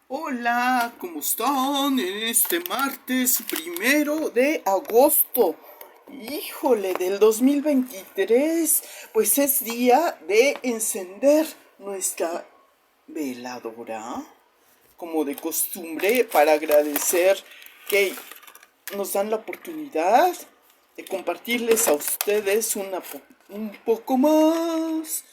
Hola, ¿cómo están? En este martes 1 de agosto. Híjole, del 2023. Pues es día de encender nuestra veladora, como de costumbre, para agradecer que nos dan la oportunidad de compartirles a ustedes un poco más.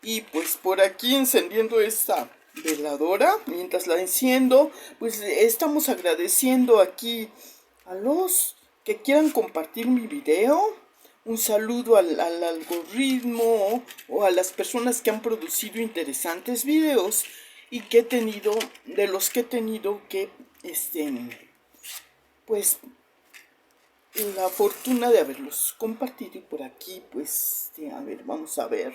Y pues por aquí encendiendo esta veladora, mientras la enciendo, pues estamos agradeciendo aquí a los que quieran compartir mi video. Un saludo al algoritmo o a las personas que han producido interesantes videos y que he tenido, de los que he tenido que, pues la fortuna de haberlos compartido. Y por aquí, pues, a ver, vamos a ver.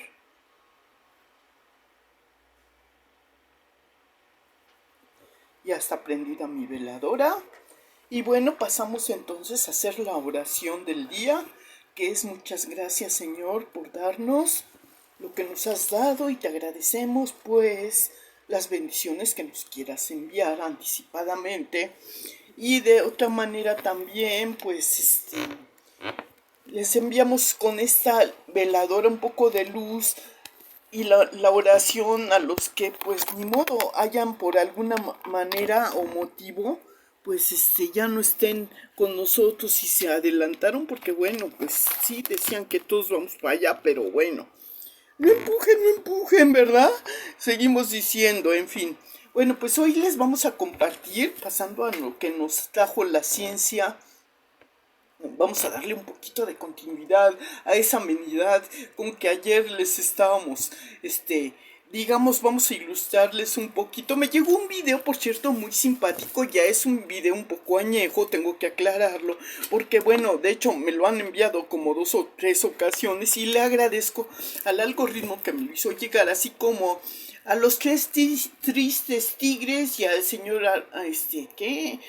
Ya está prendida mi veladora. Y bueno, pasamos entonces a hacer la oración del día, que es: muchas gracias, Señor, por darnos lo que nos has dado, y te agradecemos pues las bendiciones que nos quieras enviar anticipadamente. Y de otra manera también, pues les enviamos con esta veladora un poco de luz y la oración a los que pues ni modo hayan por alguna manera o motivo, pues ya no estén con nosotros y se adelantaron, porque bueno, pues sí decían que todos vamos para allá, pero bueno, no empujen, ¿verdad? Seguimos diciendo, en fin. Bueno, pues hoy les vamos a compartir, pasando a lo que nos trajo la ciencia. Vamos a darle un poquito de continuidad a esa amenidad con que ayer les estábamos, digamos, vamos a ilustrarles un poquito. Me llegó un video, por cierto, muy simpático. Ya es un video un poco añejo, tengo que aclararlo, porque bueno, de hecho me lo han enviado como 2 o 3 ocasiones, y le agradezco al algoritmo que me lo hizo llegar, así como a los tristes tigres y al señor, ¿qué?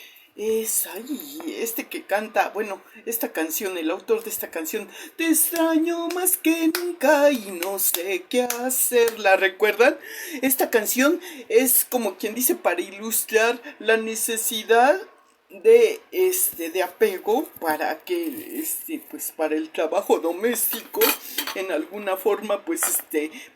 Que canta, bueno, esta canción, el autor de esta canción: te extraño más que nunca y no sé qué hacer. ¿La recuerdan? Esta canción es como quien dice para ilustrar la necesidad de apego para que pues para el trabajo doméstico en alguna forma. Pues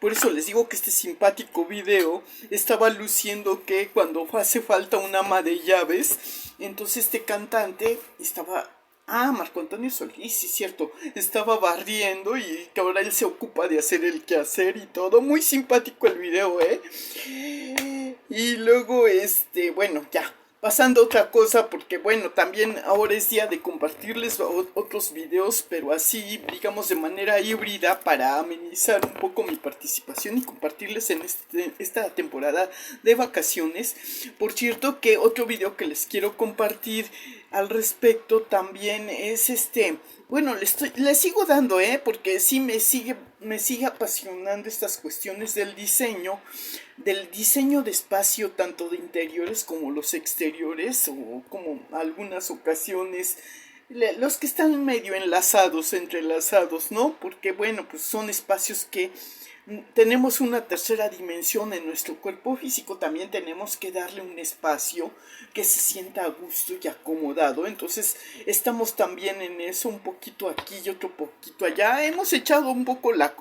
por eso les digo que este simpático video estaba luciendo que cuando hace falta un ama de llaves, entonces este cantante estaba... Ah, Marco Antonio Solís, sí, cierto. Estaba barriendo y que ahora él se ocupa de hacer el quehacer y todo. Muy simpático el video, ¿eh? Y luego, bueno, ya. Pasando a otra cosa, porque bueno, también ahora es día de compartirles otros videos, pero así, digamos, de manera híbrida, para amenizar un poco mi participación y compartirles en esta temporada de vacaciones. Por cierto, que otro video que les quiero compartir al respecto también es bueno, le sigo dando, porque sí me sigue apasionando estas cuestiones del diseño de espacio, tanto de interiores como los exteriores, o como algunas ocasiones los que están medio entrelazados, ¿no? Porque bueno, pues son espacios que tenemos una tercera dimensión en nuestro cuerpo físico. También tenemos que darle un espacio que se sienta a gusto y acomodado. Entonces estamos también en eso, un poquito aquí y otro poquito allá. Hemos echado un poco la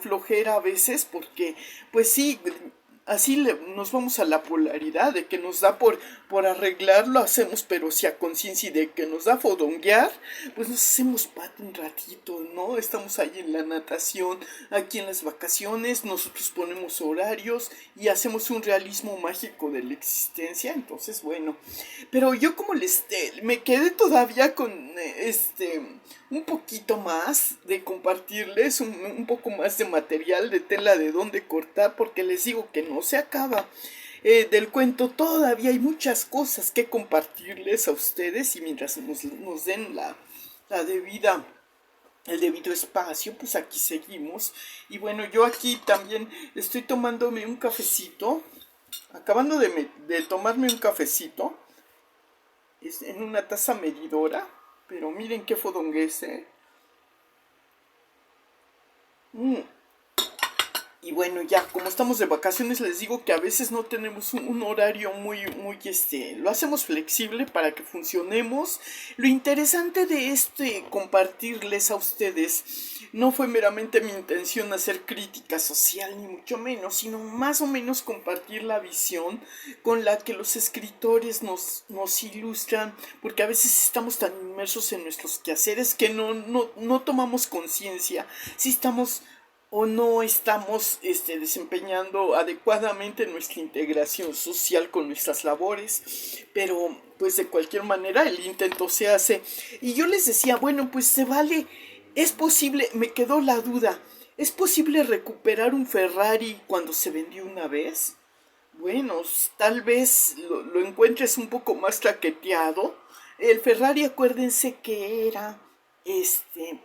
flojera a veces, porque pues sí, así nos vamos a la polaridad de que nos da por arreglar, lo hacemos, pero si a conciencia, y de que nos da fodonguear, pues nos hacemos pato un ratito, ¿no? Estamos ahí en la natación, aquí en las vacaciones, nosotros ponemos horarios y hacemos un realismo mágico de la existencia. Entonces, bueno, pero yo como me quedé todavía con un poquito más de compartirles, un poco más de material, de tela de dónde cortar, porque les digo que no se acaba del cuento. Todavía hay muchas cosas que compartirles a ustedes, y mientras nos den la debida el debido espacio, pues aquí seguimos. Y bueno, yo aquí también estoy tomándome un cafecito, acabando de tomarme un cafecito, en una taza medidora, pero miren qué fodongués, ¿eh? Y bueno, ya, como estamos de vacaciones, les digo que a veces no tenemos un horario lo hacemos flexible para que funcionemos. Lo interesante de compartirles a ustedes, no fue meramente mi intención hacer crítica social, ni mucho menos, sino más o menos compartir la visión con la que los escritores nos ilustran, porque a veces estamos tan inmersos en nuestros quehaceres que no tomamos conciencia si estamos o no estamos desempeñando adecuadamente nuestra integración social con nuestras labores, pero pues de cualquier manera el intento se hace. Y yo les decía, bueno, pues se vale, es posible, me quedó la duda, ¿es posible recuperar un Ferrari cuando se vendió una vez? Bueno, tal vez lo encuentres un poco más traqueteado. El Ferrari, acuérdense que era,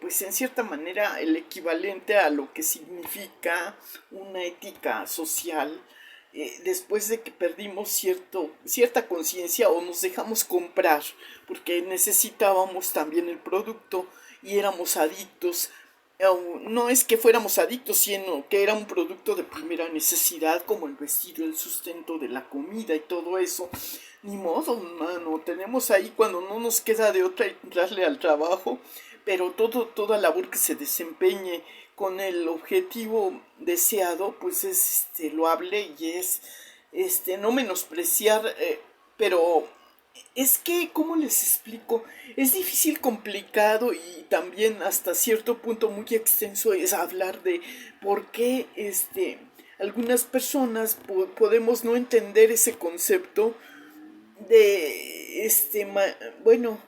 pues en cierta manera el equivalente a lo que significa una ética social. Después de que perdimos cierta conciencia o nos dejamos comprar, porque necesitábamos también el producto y éramos adictos. No es que fuéramos adictos, sino que era un producto de primera necesidad, como el vestido, el sustento de la comida y todo eso. Ni modo, mano, tenemos ahí cuando no nos queda de otra entrarle al trabajo, pero toda labor que se desempeñe con el objetivo deseado, pues es loable y es no menospreciar, pero es que, ¿cómo les explico? Es difícil, complicado y también hasta cierto punto muy extenso es hablar de por qué algunas personas podemos no entender ese concepto de bueno,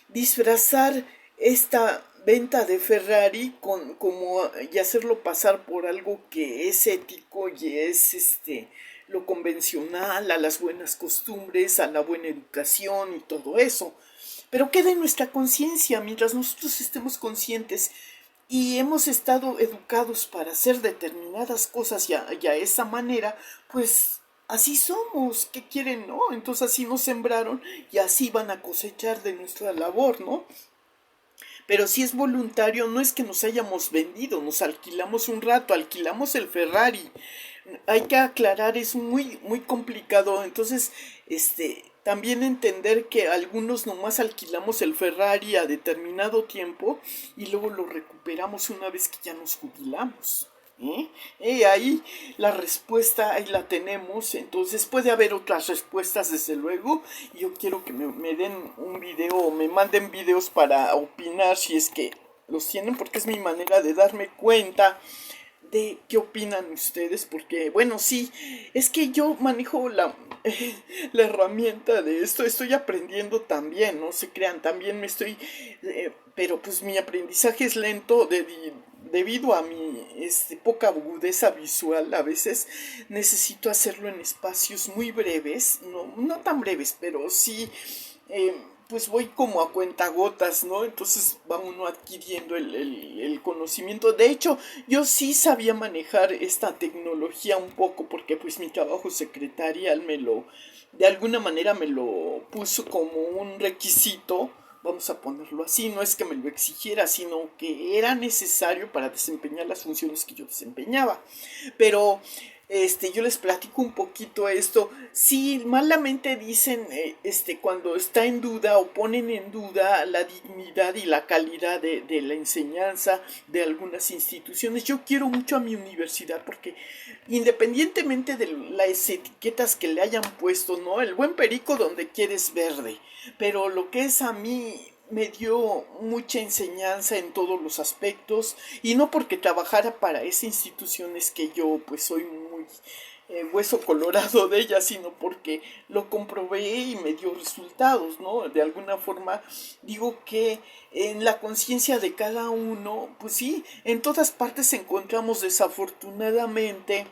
disfrazar esta venta de Ferrari y hacerlo pasar por algo que es ético y es lo convencional, a las buenas costumbres, a la buena educación y todo eso. Pero queda en nuestra conciencia mientras nosotros estemos conscientes y hemos estado educados para hacer determinadas cosas y a esa manera, pues así somos. ¿Qué quieren, no? Entonces así nos sembraron y así van a cosechar de nuestra labor, ¿no? Pero si es voluntario, no es que nos hayamos vendido, nos alquilamos un rato, alquilamos el Ferrari. Hay que aclarar, es muy complicado. Entonces, también entender que algunos nomás alquilamos el Ferrari a determinado tiempo y luego lo recuperamos una vez que ya nos jubilamos. Ahí la respuesta, ahí la tenemos. Entonces puede haber otras respuestas, desde luego. Yo quiero que me den un video o me manden videos para opinar si es que los tienen, porque es mi manera de darme cuenta de qué opinan ustedes, porque bueno, sí, es que yo manejo la herramienta de esto, estoy aprendiendo también, no se crean, también me estoy, pero pues mi aprendizaje es lento debido a mi poca agudeza visual. A veces necesito hacerlo en espacios muy breves, no tan breves, pero sí, pues voy como a cuentagotas, ¿no? Entonces va uno adquiriendo el conocimiento. De hecho, yo sí sabía manejar esta tecnología un poco, porque pues mi trabajo secretarial de alguna manera me lo puso como un requisito, vamos a ponerlo así. No es que me lo exigiera, sino que era necesario para desempeñar las funciones que yo desempeñaba. Pero yo les platico un poquito esto. Si malamente dicen, cuando está en duda o ponen en duda la dignidad y la calidad de la enseñanza de algunas instituciones. Yo quiero mucho a mi universidad porque independientemente de las etiquetas que le hayan puesto, ¿no? El buen perico donde quieres verde. Pero lo que es a mí me dio mucha enseñanza en todos los aspectos, y no porque trabajara para esa institución es que yo pues soy muy hueso colorado de ella, sino porque lo comprobé y me dio resultados, ¿no? De alguna forma digo que en la conciencia de cada uno, pues sí, en todas partes encontramos desafortunadamente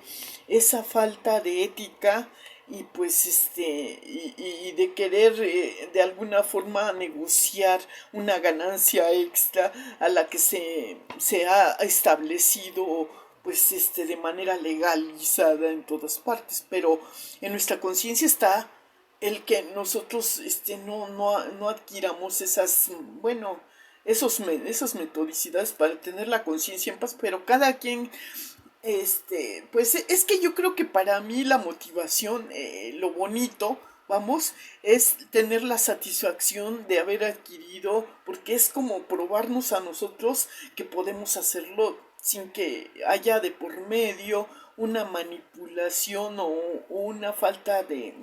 esa falta de ética y pues y de querer de alguna forma negociar una ganancia extra a la que se ha establecido pues de manera legalizada en todas partes. Pero en nuestra conciencia está el que nosotros no adquiramos esas, esas metodicidades para tener la conciencia en paz. Pero cada quien Pues es que yo creo que para mí la motivación, lo bonito, vamos, es tener la satisfacción de haber adquirido, porque es como probarnos a nosotros que podemos hacerlo sin que haya de por medio una manipulación o una falta de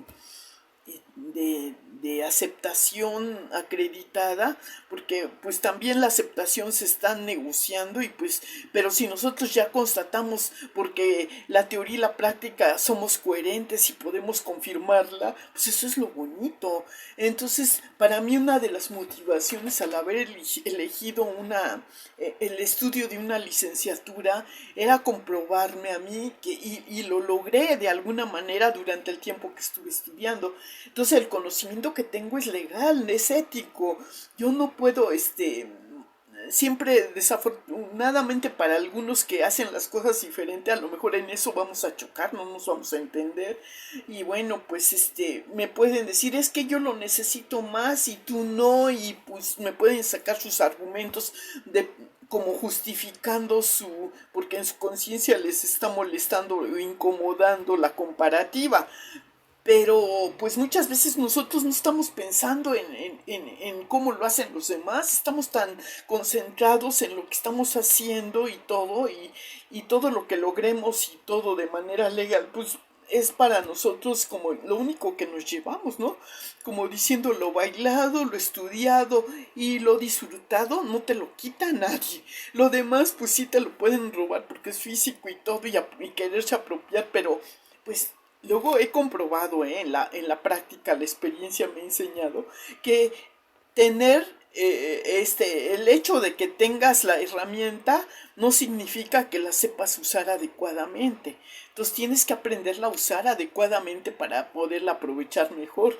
aceptación acreditada, porque pues también la aceptación se está negociando y pues, pero si nosotros ya constatamos, porque la teoría y la práctica somos coherentes y podemos confirmarla, pues eso es lo bonito. Entonces, para mí una de las motivaciones al haber elegido el estudio de una licenciatura era comprobarme a mí y lo logré de alguna manera durante el tiempo que estuve estudiando. Entonces el conocimiento que tengo es legal, es ético. Yo no puedo, siempre desafortunadamente para algunos que hacen las cosas diferente, a lo mejor en eso vamos a chocar, no nos vamos a entender. Y bueno, pues me pueden decir, es que yo lo necesito más y tú no, y pues me pueden sacar sus argumentos de como justificando porque en su conciencia les está molestando o incomodando la comparativa. Pero pues muchas veces nosotros no estamos pensando en cómo lo hacen los demás, estamos tan concentrados en lo que estamos haciendo y todo lo que logremos y todo de manera legal, pues es para nosotros como lo único que nos llevamos, ¿no? Como diciendo lo bailado, lo estudiado y lo disfrutado no te lo quita nadie. Lo demás pues sí te lo pueden robar porque es físico y todo y quererse apropiar, pero pues luego he comprobado, en la práctica, la experiencia me ha enseñado que tener el hecho de que tengas la herramienta no significa que la sepas usar adecuadamente. Entonces tienes que aprenderla a usar adecuadamente para poderla aprovechar mejor.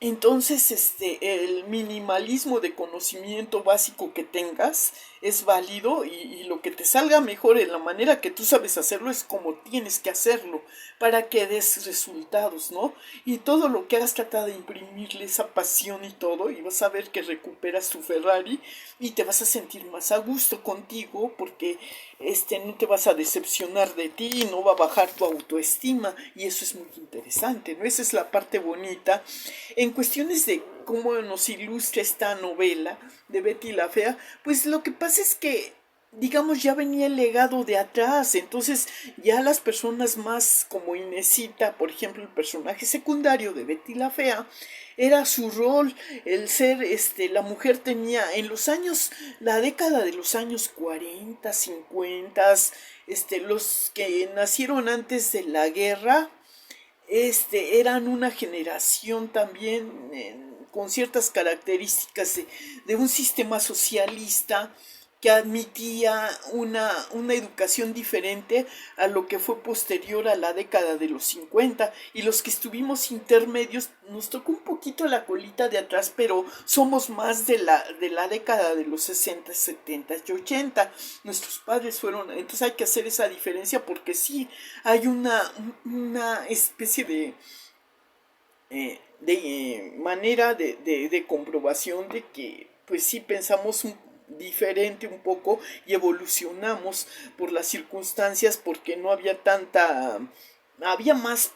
Entonces, el minimalismo de conocimiento básico que tengas es válido y lo que te salga mejor en la manera que tú sabes hacerlo es como tienes que hacerlo para que des resultados, ¿no? Y todo lo que hagas trata de imprimirle esa pasión y todo y vas a ver que recuperas tu Ferrari y te vas a sentir más a gusto contigo porque no te vas a decepcionar de ti y no va a bajar tu autoestima y eso es muy interesante, ¿no? Esa es la parte bonita en cuestiones de cómo nos ilustra esta novela de Betty la Fea, pues lo que pasa es que, digamos, ya venía el legado de atrás, entonces ya las personas más como Inesita, por ejemplo, el personaje secundario de Betty la Fea, era su rol, el ser, la mujer tenía en los años, la década de los años 40, 50, los que nacieron antes de la guerra, eran una generación también con ciertas características de un sistema socialista que admitía una educación diferente a lo que fue posterior a la década de los 50 y los que estuvimos intermedios nos tocó un poquito la colita de atrás, pero somos más de la década de los 60, 70 y 80. Nuestros padres fueron, entonces hay que hacer esa diferencia porque sí hay una especie de manera de comprobación de que pues sí pensamos diferente un poco y evolucionamos por las circunstancias porque no había había más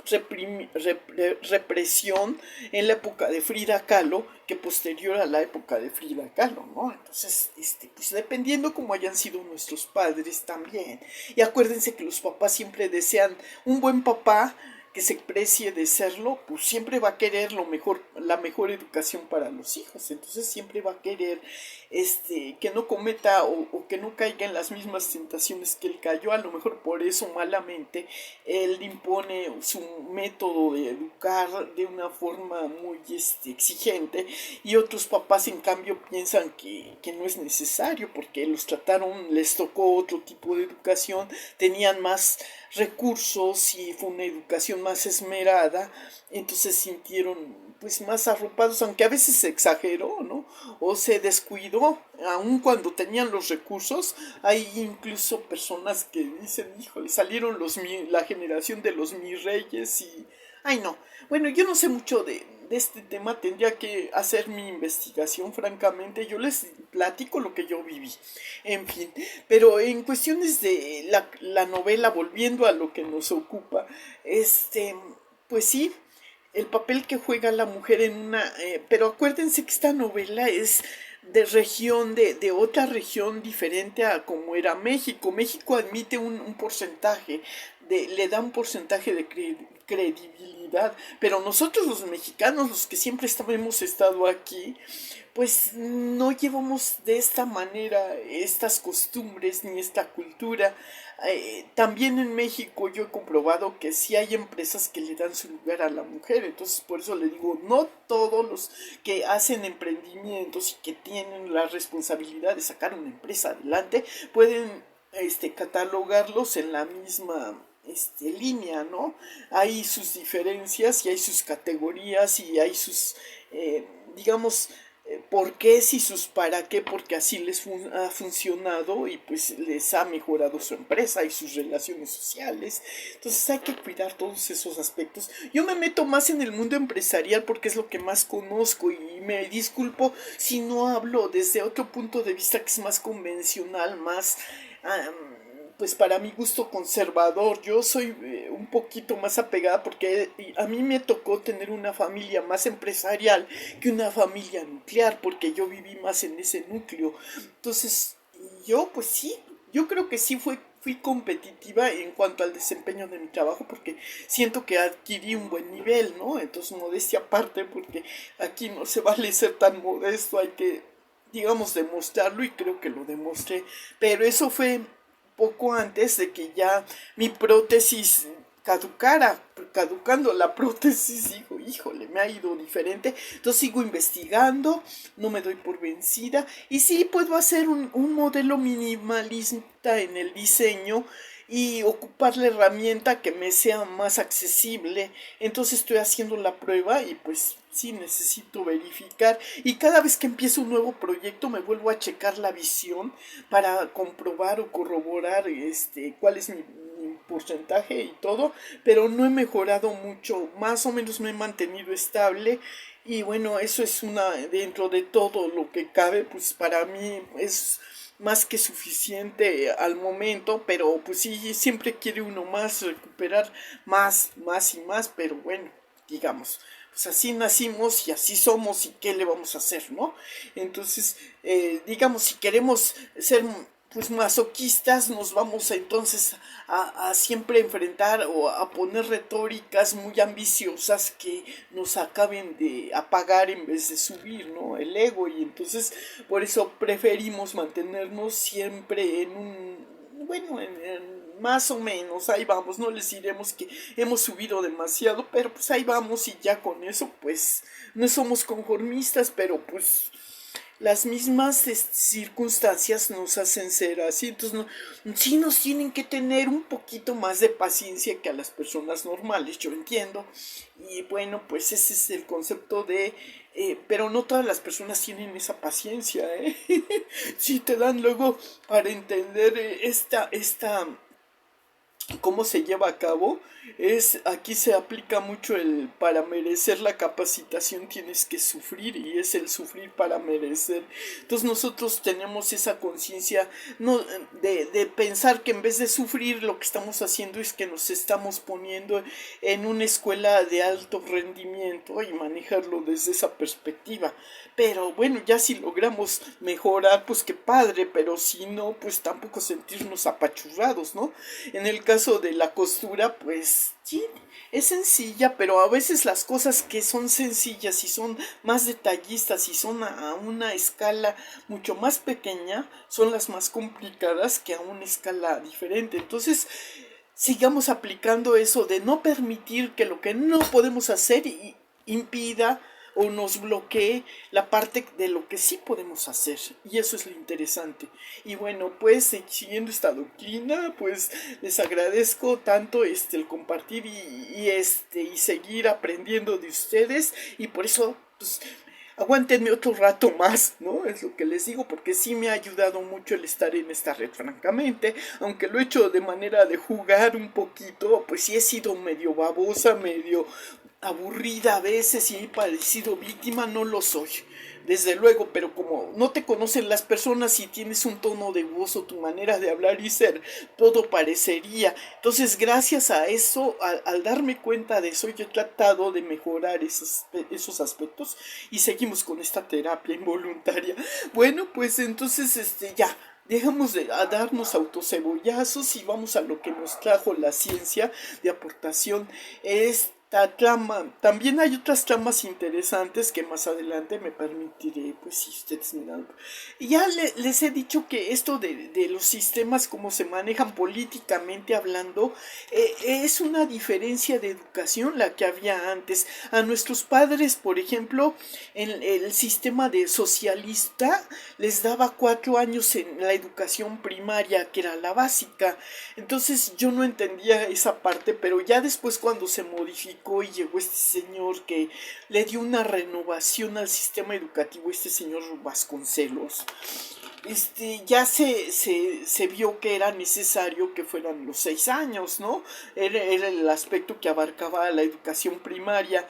represión en la época de Frida Kahlo que posterior a la época de Frida Kahlo, ¿no? Entonces, pues dependiendo cómo hayan sido nuestros padres también. Y acuérdense que los papás siempre desean un buen papá que se precie de serlo, pues siempre va a querer lo mejor, la mejor educación para los hijos. Entonces siempre va a querer que no cometa o que no caiga en las mismas tentaciones que él cayó. A lo mejor por eso malamente él impone su método de educar de una forma muy exigente y otros papás en cambio piensan que no es necesario porque los trataron, les tocó otro tipo de educación, tenían más recursos y fue una educación más esmerada, entonces sintieron pues más arropados, aunque a veces se exageró, ¿no? O se descuidó, aun cuando tenían los recursos, hay incluso personas que dicen, híjole, salieron la generación de los mis reyes y ay no, bueno, yo no sé mucho de este tema tendría que hacer mi investigación, francamente. Yo les platico lo que yo viví, en fin. Pero en cuestiones de la novela, volviendo a lo que nos ocupa, pues sí, el papel que juega la mujer en una... pero acuérdense que esta novela es de región, de otra región diferente a como era México. México admite un porcentaje, le da un porcentaje de credibilidad, pero nosotros los mexicanos, los que siempre hemos estado aquí, pues no llevamos de esta manera estas costumbres ni esta cultura. También en México yo he comprobado que sí hay empresas que le dan su lugar a la mujer, entonces por eso le digo, no todos los que hacen emprendimientos y que tienen la responsabilidad de sacar una empresa adelante pueden catalogarlos en la misma línea, ¿no? Hay sus diferencias y hay sus categorías y hay sus, digamos, por qué y sus para qué, porque así ha funcionado y pues les ha mejorado su empresa y sus relaciones sociales. Entonces hay que cuidar todos esos aspectos. Yo me meto más en el mundo empresarial porque es lo que más conozco y me disculpo si no hablo desde otro punto de vista que es más convencional, más... pues para mi gusto conservador. Yo soy un poquito más apegada porque a mí me tocó tener una familia más empresarial que una familia nuclear, porque yo viví más en ese núcleo. Entonces, yo pues sí, yo creo que sí fui competitiva en cuanto al desempeño de mi trabajo porque siento que adquirí un buen nivel, ¿no? Entonces, modestia aparte, porque aquí no se vale ser tan modesto, hay que, digamos, demostrarlo y creo que lo demostré, pero eso fue poco antes de que ya mi prótesis caducara. Caducando la prótesis, digo, híjole, me ha ido diferente. Entonces sigo investigando, no me doy por vencida y sí puedo hacer un modelo minimalista en el diseño y ocupar la herramienta que me sea más accesible. Entonces estoy haciendo la prueba y pues sí necesito verificar y cada vez que empiezo un nuevo proyecto me vuelvo a checar la visión para comprobar o corroborar cuál es mi porcentaje y todo, pero no he mejorado mucho, más o menos me he mantenido estable y bueno, eso es dentro de todo lo que cabe, pues para mí es más que suficiente al momento, pero pues sí, siempre quiere uno más, recuperar más y más, pero bueno, digamos, pues así nacimos y así somos y qué le vamos a hacer, ¿no? Entonces, digamos, si queremos ser pues masoquistas, nos vamos entonces a siempre enfrentar o a poner retóricas muy ambiciosas que nos acaben de apagar en vez de subir, ¿no? El ego, y entonces por eso preferimos mantenernos siempre en bueno, más o menos, ahí vamos, no les diremos que hemos subido demasiado, pero pues ahí vamos y ya con eso pues no somos conformistas, pero pues las mismas circunstancias nos hacen ser así, entonces sí nos tienen que tener un poquito más de paciencia que a las personas normales, yo entiendo, y bueno, pues ese es el concepto pero no todas las personas tienen esa paciencia, ¿eh? Sí te dan luego para entender cómo se lleva a cabo. Aquí se aplica mucho el para merecer la capacitación tienes que sufrir, y es el sufrir para merecer. Entonces nosotros tenemos esa conciencia, no, de pensar que en vez de sufrir lo que estamos haciendo es que nos estamos poniendo en una escuela de alto rendimiento y manejarlo desde esa perspectiva. Pero bueno, ya si logramos mejorar, pues qué padre, pero si no, pues tampoco sentirnos apachurrados, ¿no? En el caso de la costura, pues sí, es sencilla, pero a veces las cosas que son sencillas y son más detallistas y son a una escala mucho más pequeña, son las más complicadas que a una escala diferente. Entonces, sigamos aplicando eso de no permitir que lo que no podemos hacer impida o nos bloquee la parte de lo que sí podemos hacer, y eso es lo interesante. Y bueno, pues siguiendo esta doctrina, pues les agradezco tanto el compartir y seguir aprendiendo de ustedes, y por eso pues aguántenme otro rato más, ¿no? Es lo que les digo, porque sí me ha ayudado mucho el estar en esta red, francamente, aunque lo he hecho de manera de jugar un poquito, pues sí he sido medio babosa, medio aburrida a veces y he parecido víctima, no lo soy. Desde luego, pero como no te conocen las personas y tienes un tono de voz o tu manera de hablar y ser, todo parecería. Entonces, gracias a eso, al darme cuenta de eso, yo he tratado de mejorar esos aspectos y seguimos con esta terapia involuntaria. Bueno, pues entonces, ya. Dejamos de darnos autocebollazos y vamos a lo que nos trajo la ciencia de aportación. Esta trama, también hay otras tramas interesantes que más adelante me permitiré, pues si ustedes me dan. Y ya les he dicho que esto de los sistemas, como se manejan políticamente hablando, es una diferencia de educación la que había antes. A nuestros padres, por ejemplo, en el sistema de socialista les daba 4 años en la educación primaria, que era la básica. Entonces yo no entendía esa parte, pero ya después cuando se modificó y llegó este señor que le dio una renovación al sistema educativo, este señor Vasconcelos, ya se vio que era necesario que fueran los 6 años, ¿no? Era el aspecto que abarcaba la educación primaria.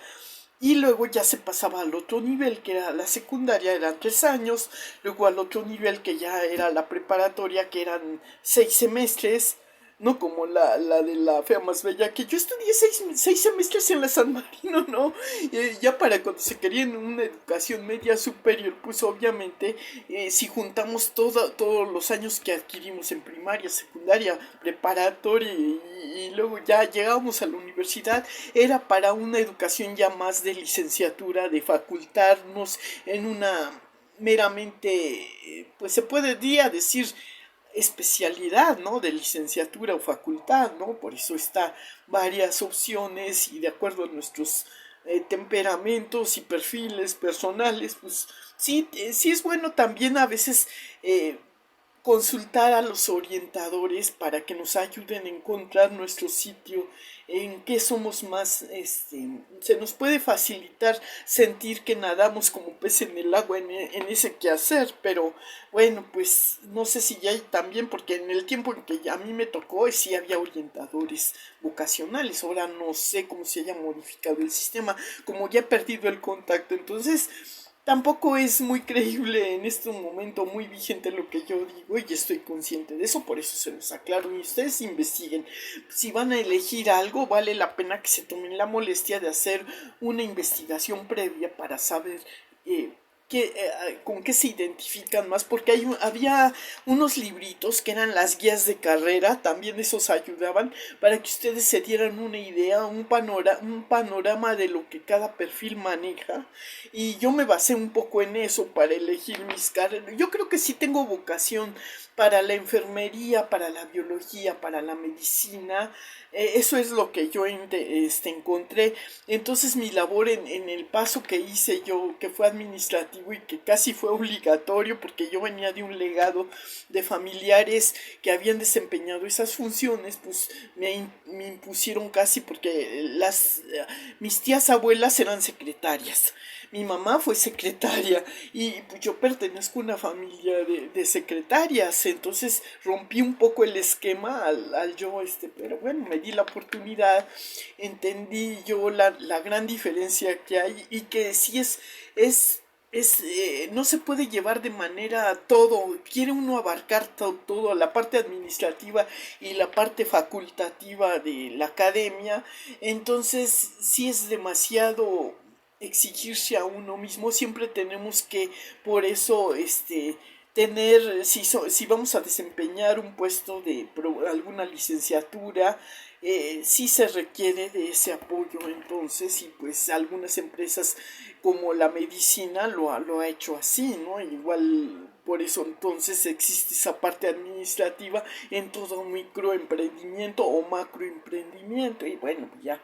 Y luego ya se pasaba al otro nivel, que era la secundaria, eran 3 años. Luego al otro nivel, que ya era la preparatoria, que eran 6 semestres. No como la de la fea más bella, que yo estudié 6 semestres en la San Marino, ¿no? Ya para cuando se quería en una educación media superior, pues obviamente, si juntamos todos los años que adquirimos en primaria, secundaria, preparatoria y luego ya llegábamos a la universidad, era para una educación ya más de licenciatura, de facultarnos en una meramente, pues se podría decir especialidad, ¿no? De licenciatura o facultad, ¿no? Por eso está varias opciones y de acuerdo a nuestros temperamentos y perfiles personales, pues sí, sí es bueno también a veces consultar a los orientadores para que nos ayuden a encontrar nuestro sitio, en qué somos más, se nos puede facilitar sentir que nadamos como pez en el agua en ese quehacer, pero bueno, pues no sé si ya hay también, porque en el tiempo en que a mí me tocó, sí había orientadores vocacionales, ahora no sé cómo se haya modificado el sistema, como ya he perdido el contacto, entonces tampoco es muy creíble en este momento, muy vigente lo que yo digo y estoy consciente de eso, por eso se los aclaro y ustedes investiguen. Si van a elegir algo, vale la pena que se tomen la molestia de hacer una investigación previa para saber con qué se identifican más, porque había unos libritos que eran las guías de carrera, también esos ayudaban para que ustedes se dieran una idea, un panorama de lo que cada perfil maneja, y yo me basé un poco en eso para elegir mis carreras. Yo creo que sí tengo vocación para la enfermería, para la biología, para la medicina. Eso es lo que yo encontré. Entonces mi labor en el paso que hice yo, que fue administrativo y que casi fue obligatorio porque yo venía de un legado de familiares que habían desempeñado esas funciones, pues me impusieron casi porque mis tías abuelas eran secretarias. Mi mamá fue secretaria y pues yo pertenezco a una familia de secretarias, entonces rompí un poco el esquema al yo, pero bueno, me di la oportunidad, entendí yo la gran diferencia que hay y que sí no se puede llevar de manera todo, quiere uno abarcar todo, la parte administrativa y la parte facultativa de la academia, entonces sí es demasiado exigirse a uno mismo, siempre tenemos que, por eso, tener, si vamos a desempeñar un puesto de alguna licenciatura, sí se requiere de ese apoyo, entonces, y pues algunas empresas como la medicina lo ha hecho así, ¿no? Igual por eso entonces existe esa parte administrativa en todo microemprendimiento o macroemprendimiento y bueno, ya.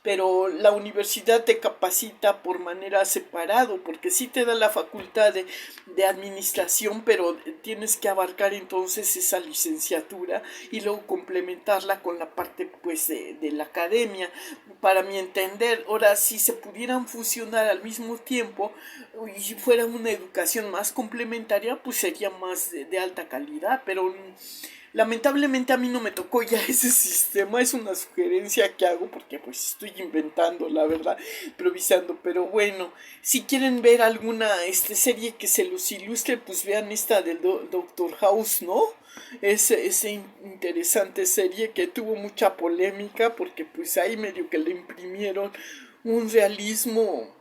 Pero la universidad te capacita por manera separado porque sí te da la facultad de administración, pero tienes que abarcar entonces esa licenciatura y luego complementarla con la parte pues de la academia. Para mi entender, ahora si se pudieran fusionar al mismo tiempo y fuera una educación más complementaria, pues sería más de alta calidad, pero Lamentablemente a mí no me tocó ya ese sistema, es una sugerencia que hago porque pues estoy inventando, la verdad, improvisando, pero bueno, si quieren ver alguna serie que se los ilustre, pues vean esta del Doctor House, ¿no? Esa interesante serie que tuvo mucha polémica porque pues ahí medio que le imprimieron un realismo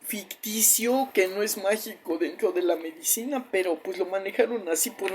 ficticio que no es mágico dentro de la medicina, pero pues lo manejaron así por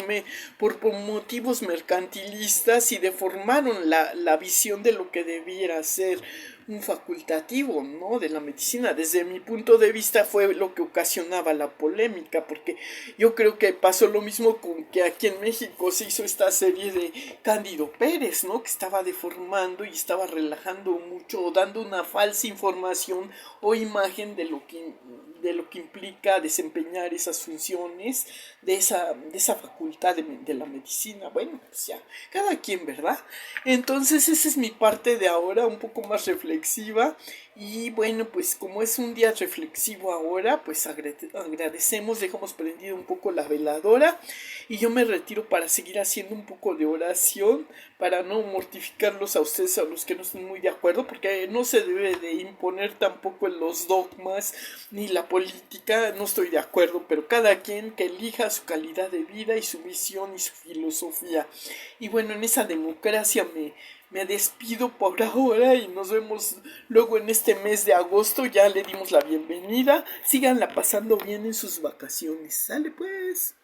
motivos mercantilistas y deformaron la visión de lo que debiera ser un facultativo, ¿no? De la medicina. Desde mi punto de vista fue lo que ocasionaba la polémica, porque yo creo que pasó lo mismo con que aquí en México se hizo esta serie de Cándido Pérez, ¿no? Que estaba deformando y estaba relajando mucho, dando una falsa información o imagen de lo que implica desempeñar esas funciones de esa facultad de la medicina. Bueno, pues ya, cada quien, ¿verdad? Entonces esa es mi parte de ahora, un poco más reflexiva. Y bueno, pues como es un día reflexivo ahora, pues agradecemos, dejamos prendida un poco la veladora y yo me retiro para seguir haciendo un poco de oración, para no mortificarlos a ustedes, a los que no estén muy de acuerdo, porque no se debe de imponer tampoco los dogmas ni la política, no estoy de acuerdo, pero cada quien que elija su calidad de vida y su visión y su filosofía. Y bueno, en esa democracia me despido por ahora y nos vemos luego en este mes de agosto. Ya le dimos la bienvenida. Síganla pasando bien en sus vacaciones. Sale pues.